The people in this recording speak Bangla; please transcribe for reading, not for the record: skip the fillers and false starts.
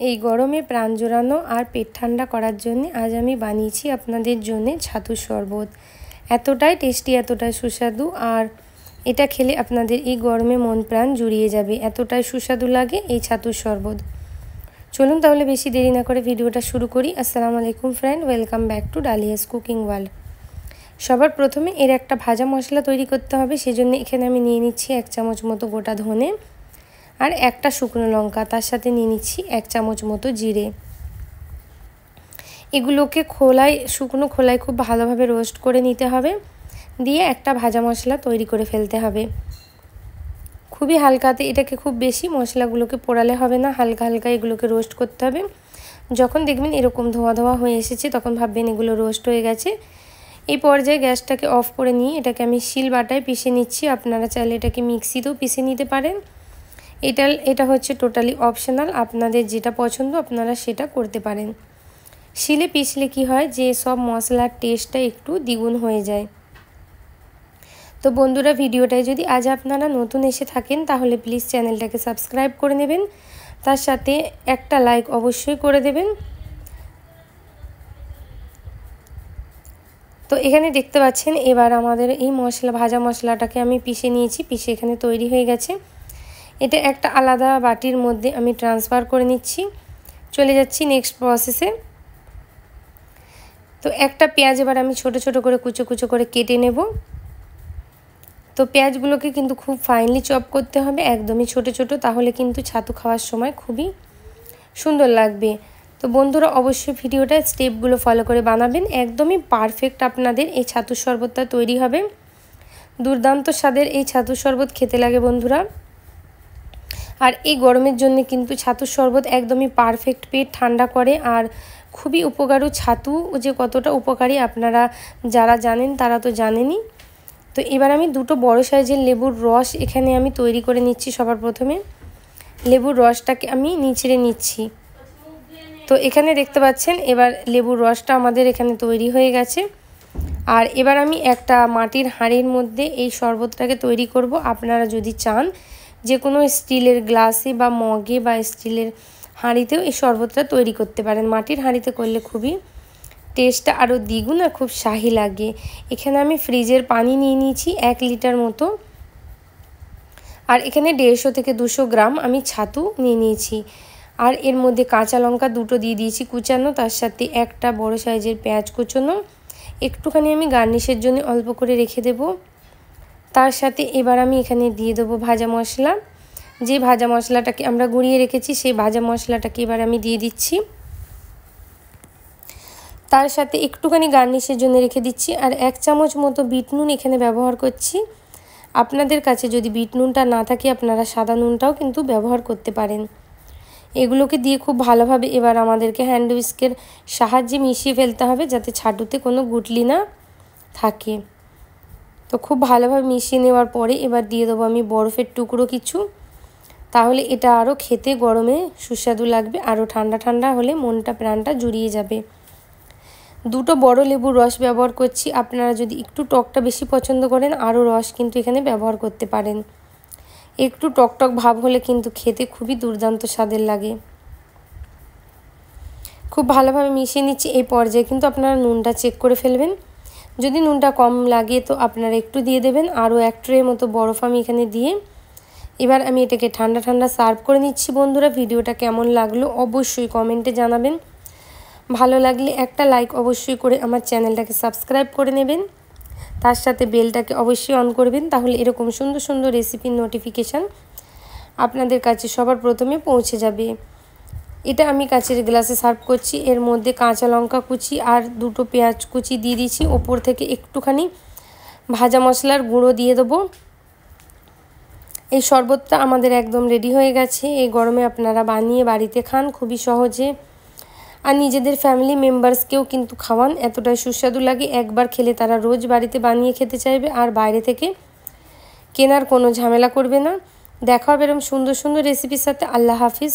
এই গরমে প্রাণ জোড়ানো আর পেট ঠান্ডা করার জন্য আজ আমি বানিয়েছি আপনাদের জন্য ছাতুর শরবত। এতটাই টেস্টি, এতটাই সুস্বাদু, আর এটা খেলে আপনাদের এই গরমে মন প্রাণ জুড়িয়ে যাবে। এতটাই সুস্বাদু লাগে এই ছাতুর শরবত। চলুন তাহলে বেশি দেরি না করে ভিডিওটা শুরু করি। আসসালামু আলাইকুম friend, welcome back to Dalia's cooking world. সবার প্রথমে এর একটা ভাজা মশলা তৈরি করতে হবে। সেজন্য এখানে আমি নিয়ে নিচ্ছি 1 চামচ মতো গোটা ধনে আর একটা শুকনো লঙ্কা, তার সাথে নিয়ে নিচ্ছি 1 চামচ মতো জিরে। এগুলোকে শুকনো খোলায় খুব ভালোভাবে রোস্ট করে নিতে হবে, দিয়ে একটা ভাজা মশলা তৈরি করে ফেলতে হবে। খুবই হালকাতে, এটাকে খুব বেশি মশলাগুলোকে পোড়ালে হবে না, হালকা হালকা এগুলোকে রোস্ট করতে হবে। যখন দেখবেন এরকম ধোয়া ধোয়া হয়ে এসেছে তখন ভাববেন এগুলো রোস্ট হয়ে গেছে। এই পর্যায়ে গ্যাসটাকে অফ করে নিয়ে এটাকে আমি শিল বাটায় পিষে নিচ্ছি। আপনারা চাইলে এটাকে মিক্সিতেও পিষে নিতে পারেন। এটা হচ্ছে টোটালি অপশনাল, আপনাদের যেটা পছন্দ আপনারা সেটা করতে পারেন। শিলে পিষলে কি হয় যে সব মশলার টেস্টটা একটু দ্বিগুণ হয়ে যায়। তো বন্ধুরা, ভিডিওটায় যদি আজ আপনারা নতুন এসে থাকেন তাহলে প্লিজ চ্যানেলটাকে সাবস্ক্রাইব করে নেবেন, তার সাথে একটা লাইক অবশ্যই করে দেবেন। তো এখানে দেখতে পাচ্ছেন এবার আমাদের এই ভাজা মশলাটাকে আমি পিষে নিয়েছি, পিষে এখানে তৈরি হয়ে গেছে। এটা একটা আলাদা বাটির মধ্যে আমি ট্রান্সফার করে নিচ্ছি। চলে যাচ্ছি নেক্সট প্রসেসে। তো একটা পেঁয়াজ এবার আমি ছোট ছোট করে কুচো কুচো করে কেটে নেব। তো পেঁয়াজগুলোকে কিন্তু খুব ফাইনলি চপ করতে হবে, একদমই ছোট ছোট, তাহলে কিন্তু ছাতু খাওয়ার সময় খুবই সুন্দর লাগবে। তো বন্ধুরা, অবশ্যই ভিডিওটা স্টেপগুলো ফলো করে বানাবেন, একদমই পারফেক্ট আপনাদের এই ছাতুর শরবতটা তৈরি হবে। দুর্দান্ত স্বাদের এই ছাতুর শরবত খেতে লাগে বন্ধুরা। আর এই গরমের জন্য কিন্তু ছাতুর শরবত একদমই পারফেক্ট, পেট ঠান্ডা করে আর খুবই উপকারী। ছাতু যে কতটা উপকারী আপনারা যারা জানেন তারা তো জানেনই। তো এবার আমি দুটো বড় সাইজের লেবুর রস এখানে আমি তৈরি করে নিচ্ছি। সবার প্রথমে লেবুর রসটাকে আমি নিচড়ে নিচ্ছি। তো এখানে দেখতে পাচ্ছেন এবার লেবুর রসটা আমাদের এখানে তৈরি হয়ে গেছে। আর এবার আমি একটা মাটির হাঁড়ির মধ্যে এই শরবতটাকে তৈরি করব। আপনারা যদি চান যে কোনো স্টিলের গ্লাসে বা মগে বা স্টিলের হাঁড়িতেও এই শরবতটা তৈরি করতে পারেন। মাটির হাঁড়িতে করলে খুবই টেস্টটা আরও দ্বিগুণ আর খুব শাহি লাগে। এখানে আমি ফ্রিজের পানি নিয়ে নিয়েছি 1 লিটার মতো, আর এখানে 150 থেকে 200 গ্রাম আমি ছাতু নিয়ে নিয়েছি। আর এর মধ্যে কাঁচা লঙ্কা দুটো দিয়ে দিয়েছি কুচানো, তার সাথে একটা বড় সাইজের পেঁয়াজ কুচানো, একটুখানি আমি গার্নিশের জন্য অল্প করে রেখে দেব। তার সাথে এবার আমি এখানে দিয়ে দেবো ভাজা মশলা। যে ভাজা মশলাটাকে আমরা গুঁড়িয়ে রেখেছি সেই ভাজা মশলাটাকে এবার আমি দিয়ে দিচ্ছি। তার সাথে একটুখানি গার্নিশের জন্য রেখে দিচ্ছি আর 1 চামচ মতো বিট নুন এখানে ব্যবহার করছি। আপনাদের কাছে যদি বিট নুনটা না থাকে আপনারা সাদা নুনটাও কিন্তু ব্যবহার করতে পারেন। এগুলোকে দিয়ে খুব ভালোভাবে এবার আমাদেরকে হ্যান্ড হুইস্কের সাহায্যে মিশিয়ে ফেলতে হবে, যাতে ছাতুতে কোনো গুটলি না থাকে। তো খুব ভালোভাবে মিশিয়ে নেওয়ার পরে এবার দিয়ে দেবো আমি বরফের টুকরো কিছু, তাহলে এটা আরও খেতে গরমে সুস্বাদু লাগবে, আরও ঠান্ডা ঠান্ডা হলে মনটা প্রাণটা জুড়িয়ে যাবে। দুটো বড় লেবুর রস ব্যবহার করছি। আপনারা যদি একটু টকটা বেশি পছন্দ করেন আরও রস কিন্তু এখানে ব্যবহার করতে পারেন। একটু টকটক ভাব হলে কিন্তু খেতে খুবই দুর্দান্ত স্বাদের লাগে। খুব ভালোভাবে মিশিয়ে নিচ্ছি। এই পর্যায়ে কিন্তু আপনারা নুনটা চেক করে ফেলবেন, যদি নুনটা কম লাগে তো আপনারা একটু দিয়ে দেবেন। আরও 1 ট্রে মতো বরফ আমি এখানে দিয়ে এবার আমি এটাকে ঠান্ডা ঠান্ডা সার্ভ করে নিচ্ছি। বন্ধুরা, ভিডিওটা কেমন লাগলো অবশ্যই কমেন্টে জানাবেন। ভালো লাগলে একটা লাইক অবশ্যই করে আমার চ্যানেলটাকে সাবস্ক্রাইব করে নেবেন, তার সাথে বেলটাকে অবশ্যই অন করবেন, তাহলে এরকম সুন্দর সুন্দর রেসিপির নোটিফিকেশান আপনাদের কাছে সবার প্রথমে পৌঁছে যাবে। এটা আমি কাচের গ্লাসে সার্ভ করছি। এর মধ্যে কাঁচা লঙ্কা কুচি আর দুটো পেঁয়াজ কুচি দিয়ে দিচ্ছি। ওপর থেকে একটুখানি ভাজা মশলার গুঁড়ো দিয়ে দেবো। এই শরবতটা আমাদের একদম রেডি হয়ে গেছে। এই গরমে আপনারা বানিয়ে বাড়িতে খান খুবই সহজে, আর নিজেদের ফ্যামিলি মেম্বার্সকেও কিন্তু খাওয়ান, এতটাই সুস্বাদু লাগে। একবার খেলে তারা রোজ বাড়িতে বানিয়ে খেতে চাইবে আর বাইরে থেকে কেনার কোনো ঝামেলা করবে না। দেখা হবে এরকম সুন্দর সুন্দর রেসিপির সাথে। আল্লাহ হাফিজ।